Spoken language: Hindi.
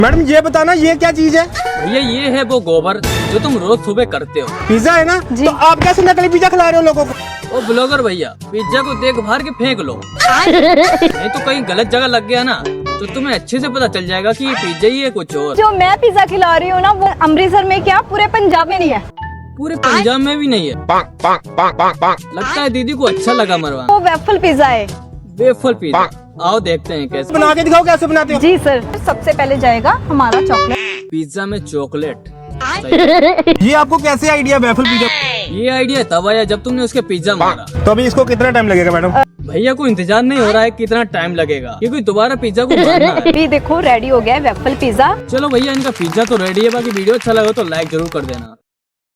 मैडम ये बताना ये क्या चीज है? भैया ये है वो गोबर जो तुम रोज सुबह करते हो। पिज्जा है ना? तो आप कैसे नकली पिज्जा खिला रहे हो लोगों को? ओ ब्लॉगर भैया, पिज्जा को देख भार के फेंक लो, नहीं तो कहीं गलत जगह लग गया ना तो तुम्हें अच्छे से पता चल जाएगा कि ये पिज्जा ही है कुछ और। जो मैं पिज्जा खिला रही हूँ ना वो अमृतसर में क्या पूरे पंजाब में नहीं है। पूरे पंजाब में भी नहीं है। लगता है दीदी को अच्छा लगा मरवा। वो वेफल पिज्जा है। वेफल पिज्जा, आओ देखते हैं कैसे बना के दिखाओ कैसे बनाते हो। जी सर, सबसे पहले जाएगा हमारा चॉकलेट। पिज्जा में चॉकलेट। ये आपको कैसे आइडिया वेफल पिज्जा? ये आइडिया तब आया जब तुमने उसके पिज्जा मांगा। तो अभी इसको कितना टाइम लगेगा मैडम? भैया को इंतजार नहीं हो रहा है कितना टाइम लगेगा, क्योंकि दोबारा पिज्जा को मारना है। अभी देखो रेडी हो गया है वेफल पिज्जा। चलो भैया इनका पिज्जा तो रेडी है, बाकी वीडियो अच्छा लगा तो लाइक जरूर कर देना।